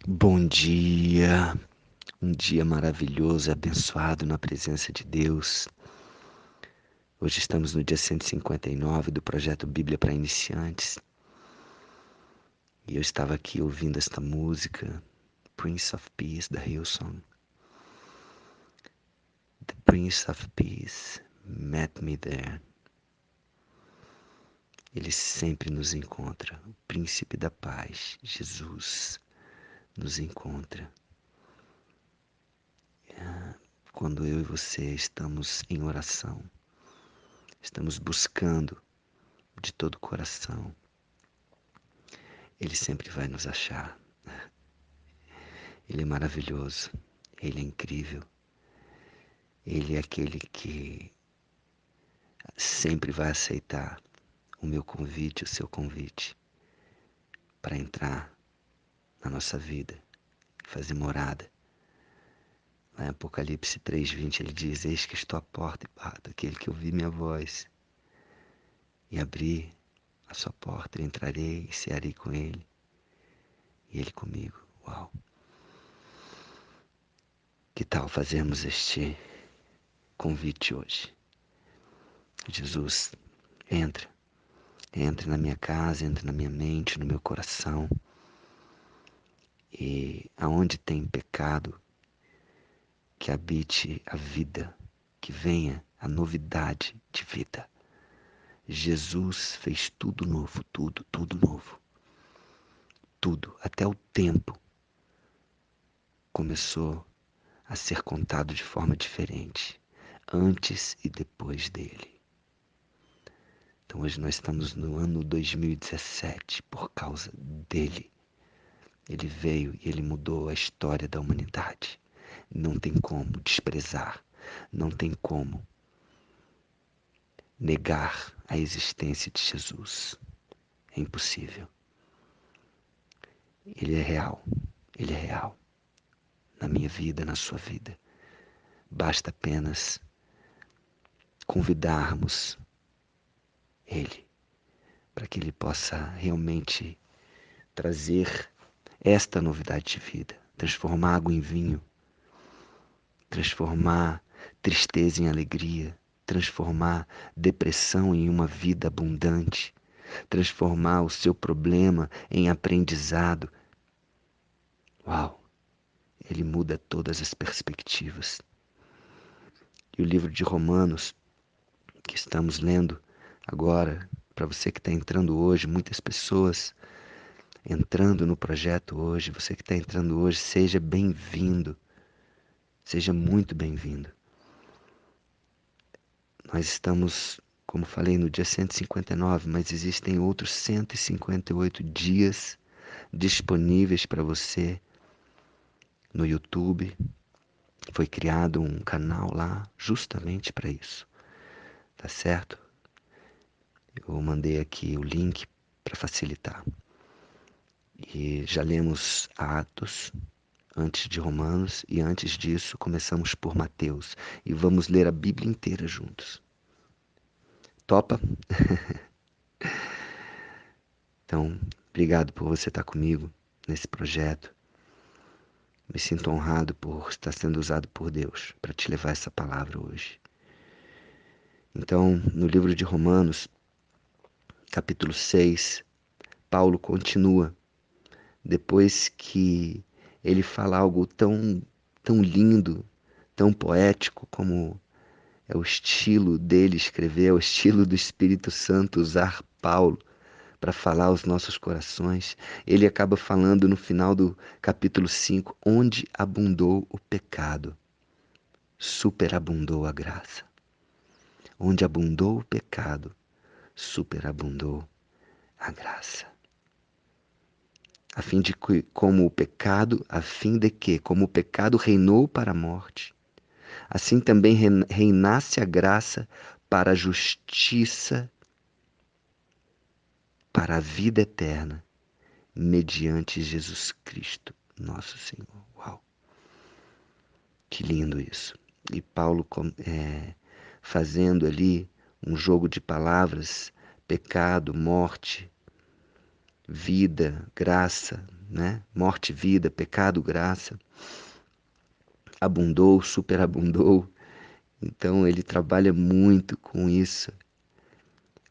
Bom dia, um dia maravilhoso e abençoado na presença de Deus. Hoje estamos no dia 159 do projeto Bíblia para Iniciantes e eu estava aqui ouvindo esta música, Prince of Peace, da Hillsong. The Prince of Peace met me there. Ele sempre nos encontra, o Príncipe da Paz, Jesus, nos encontra. Quando eu e você estamos em oração, estamos buscando de todo o coração, Ele sempre vai nos achar. Ele é maravilhoso, Ele é incrível, Ele é aquele que sempre vai aceitar o meu convite, o seu convite, para entrar na nossa vida, fazer morada. Lá em Apocalipse 3:20 ele diz: Eis que estou à porta e bato, aquele que ouvir minha voz e abrir a sua porta, eu entrarei e cearei com ele, e ele comigo. Uau! Que tal fazermos este convite hoje? Jesus, entra. Entre na minha casa, entre na minha mente, no meu coração. E aonde tem pecado, que habite a vida, que venha a novidade de vida. Jesus fez tudo novo, tudo novo. Tudo, até o tempo começou a ser contado de forma diferente, antes e depois dele. Então hoje nós estamos no ano 2017 por causa dele. Ele veio e ele mudou a história da humanidade. Não tem como desprezar, não tem como negar a existência de Jesus. É impossível. Ele é real na minha vida, na sua vida. Basta apenas convidarmos Ele para que Ele possa realmente trazer esta novidade de vida, transformar água em vinho, transformar tristeza em alegria, transformar depressão em uma vida abundante, transformar o seu problema em aprendizado. Uau! Ele muda todas as perspectivas. E o livro de Romanos, que estamos lendo agora, para você que está entrando hoje, muitas pessoas entrando no projeto hoje, você que está entrando hoje, seja bem-vindo, seja muito bem-vindo. Nós estamos, como falei, no dia 159, mas existem outros 158 dias disponíveis para você no YouTube. Foi criado um canal lá justamente para isso, tá certo? Eu mandei aqui o link para facilitar. E já lemos Atos antes de Romanos e antes disso começamos por Mateus e vamos ler a Bíblia inteira juntos. Topa? Então, obrigado por você estar comigo nesse projeto. Me sinto honrado por estar sendo usado por Deus para te levar essa palavra hoje. Então, no livro de Romanos, capítulo 6, Paulo continua, depois que ele fala algo tão lindo, tão poético como é o estilo dele escrever, é o estilo do Espírito Santo usar Paulo para falar aos nossos corações. Ele acaba falando no final do capítulo 5, onde abundou o pecado, superabundou a graça. Onde abundou o pecado, superabundou a graça. A fim de que, como o pecado, a fim de que, como o pecado reinou para a morte, assim também reinasse a graça para a justiça, para a vida eterna, mediante Jesus Cristo, nosso Senhor. Uau! Que lindo isso. E Paulo fazendo ali um jogo de palavras, pecado, morte, vida, graça, né? Morte, vida, pecado, graça. Abundou, superabundou. Então ele trabalha muito com isso.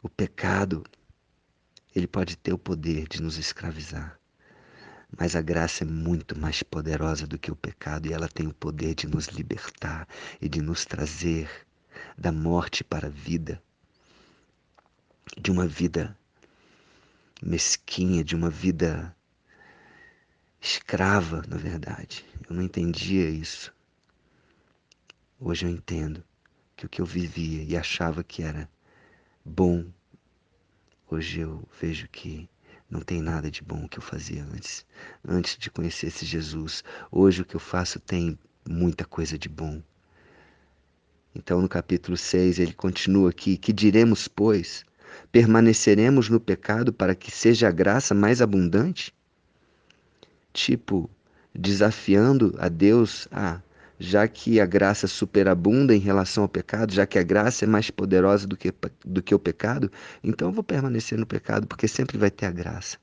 O pecado, ele pode ter o poder de nos escravizar, mas a graça é muito mais poderosa do que o pecado e ela tem o poder de nos libertar e de nos trazer da morte para a vida, de uma vida mesquinha, de uma vida escrava, na verdade. Eu não entendia isso. Hoje eu entendo que o que eu vivia e achava que era bom, hoje eu vejo que não tem nada de bom que eu fazia antes de conhecer esse Jesus. Hoje o que eu faço tem muita coisa de bom. Então, no capítulo 6 ele continua aqui: que diremos, pois? Permaneceremos no pecado para que seja a graça mais abundante? Tipo, desafiando a Deus, já que a graça superabunda em relação ao pecado, já que a graça é mais poderosa do que o pecado, então eu vou permanecer no pecado, porque sempre vai ter a graça.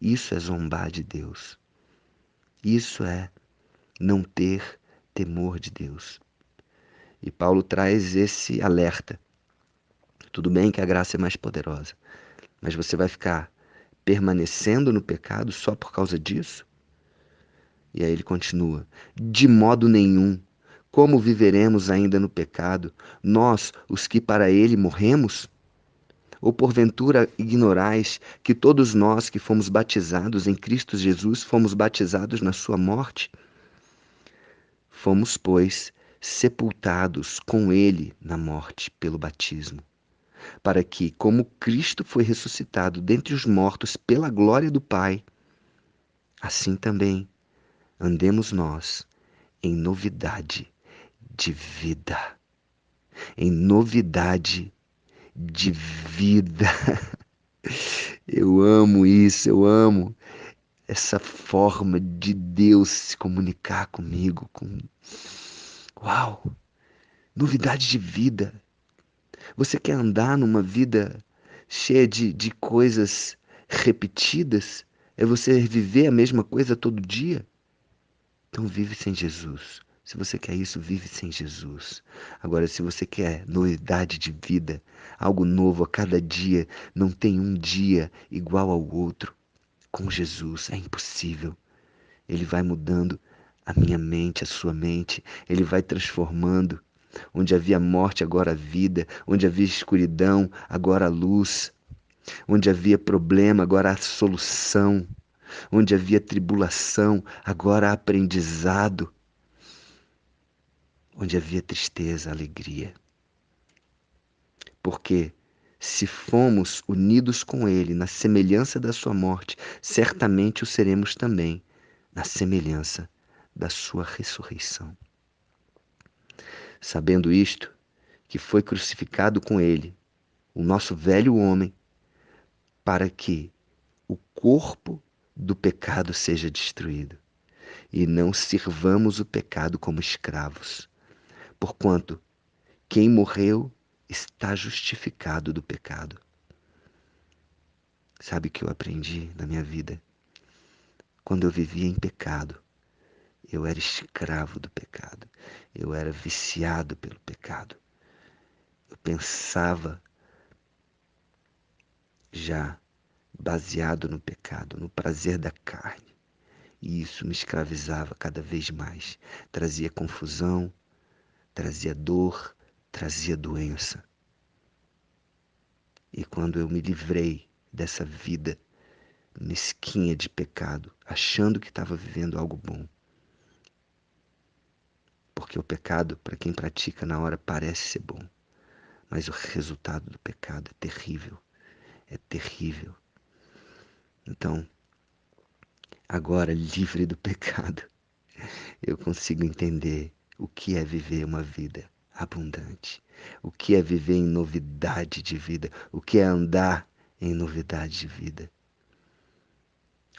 Isso é zombar de Deus. Isso é não ter temor de Deus. E Paulo traz esse alerta. Tudo bem que a graça é mais poderosa, mas você vai ficar permanecendo no pecado só por causa disso? E aí ele continua: de modo nenhum. Como viveremos ainda no pecado, nós, os que para ele morremos? Ou porventura ignorais que todos nós que fomos batizados em Cristo Jesus fomos batizados na sua morte? Fomos, pois, sepultados com ele na morte pelo batismo, para que, como Cristo foi ressuscitado dentre os mortos pela glória do Pai, assim também andemos nós em novidade de vida. Em novidade de vida. Eu amo isso, eu amo essa forma de Deus se comunicar comigo. Uau! Novidade de vida. Você quer andar numa vida cheia de coisas repetidas? É você viver a mesma coisa todo dia? Então vive sem Jesus. Se você quer isso, vive sem Jesus. Agora, se você quer novidade de vida, algo novo a cada dia, não tem um dia igual ao outro. Com Jesus é impossível. Ele vai mudando a minha mente, a sua mente. Ele vai transformando. Onde havia morte, agora a vida. Onde havia escuridão, agora a luz. Onde havia problema, agora a solução. Onde havia tribulação, agora há aprendizado. Onde havia tristeza, alegria. Porque se fomos unidos com ele na semelhança da sua morte, certamente o seremos também na semelhança da sua ressurreição. Sabendo isto, que foi crucificado com ele o nosso velho homem, para que o corpo do pecado seja destruído, e não sirvamos o pecado como escravos. Porquanto quem morreu está justificado do pecado. Sabe o que eu aprendi na minha vida? Quando eu vivia em pecado, eu era escravo do pecado. Eu era viciado pelo pecado. Eu pensava já baseado no pecado, no prazer da carne. E isso me escravizava cada vez mais. Trazia confusão, trazia dor, trazia doença. E quando eu me livrei dessa vida mesquinha de pecado, achando que estava vivendo algo bom, porque o pecado, para quem pratica na hora, parece ser bom, mas o resultado do pecado é terrível, é terrível. Então, agora livre do pecado, eu consigo entender o que é viver uma vida abundante, o que é viver em novidade de vida, o que é andar em novidade de vida.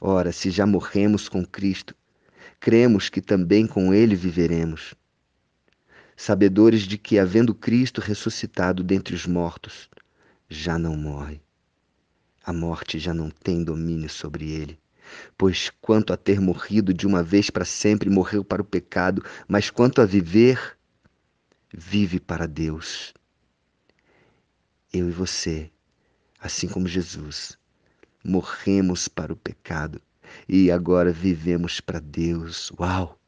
Ora, se já morremos com Cristo, cremos que também com Ele viveremos, sabedores de que, havendo Cristo ressuscitado dentre os mortos, já não morre. A morte já não tem domínio sobre ele. Pois quanto a ter morrido de uma vez para sempre, morreu para o pecado, mas quanto a viver, vive para Deus. Eu e você, assim como Jesus, morremos para o pecado e agora vivemos para Deus. Uau!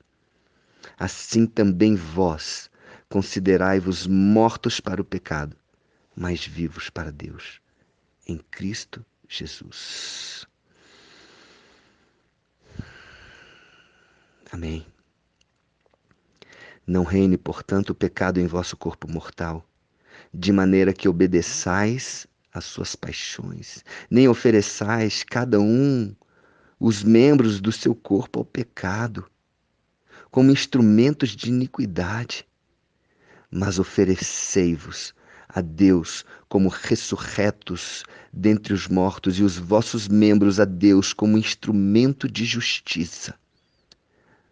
Assim também vós, considerai-vos mortos para o pecado, mas vivos para Deus, em Cristo Jesus. Amém. Não reine, portanto, o pecado em vosso corpo mortal, de maneira que obedeçais às suas paixões, nem ofereçais cada um os membros do seu corpo ao pecado, como instrumentos de iniquidade, mas oferecei-vos a Deus como ressurretos dentre os mortos e os vossos membros a Deus como instrumento de justiça,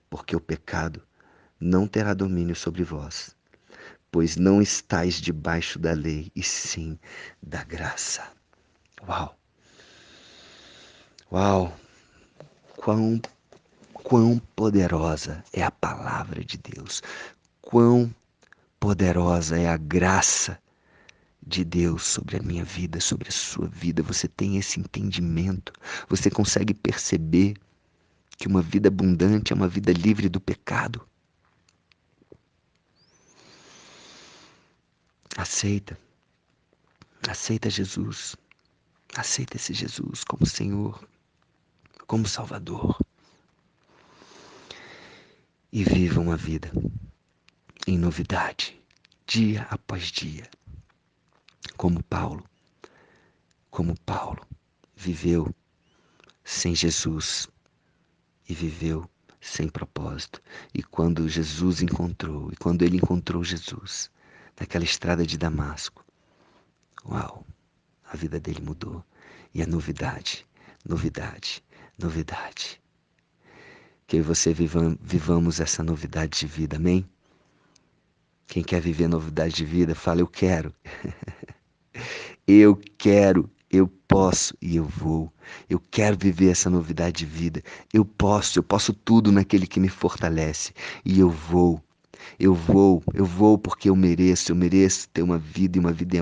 porque o pecado não terá domínio sobre vós, pois não estáis debaixo da lei, e sim da graça. Uau! Uau! Quão, quão poderosa é a palavra de Deus! Quão poderosa é a graça de Deus sobre a minha vida, sobre a sua vida. Você tem esse entendimento, você consegue perceber que uma vida abundante é uma vida livre do pecado. Aceita, aceita Jesus, aceita esse Jesus como Senhor, como Salvador e viva uma vida em novidade, dia após dia, como Paulo, como Paulo viveu sem Jesus e viveu sem propósito. E quando Jesus encontrou, e quando ele encontrou Jesus naquela estrada de Damasco, uau, a vida dele mudou. E a novidade, novidade, novidade. Que eu e você vivamos essa novidade de vida, amém? Quem quer viver novidade de vida, fala, eu quero. Eu quero, eu posso e eu vou. Eu quero viver essa novidade de vida. Eu posso tudo naquele que me fortalece. E eu vou porque eu mereço ter uma vida e uma vida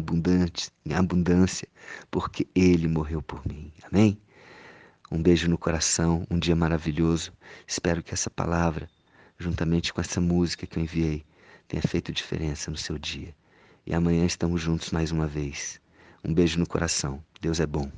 em abundância, porque Ele morreu por mim. Amém? Um beijo no coração, um dia maravilhoso. Espero que essa palavra, juntamente com essa música que eu enviei, tenha feito diferença no seu dia. E amanhã estamos juntos mais uma vez. Um beijo no coração. Deus é bom.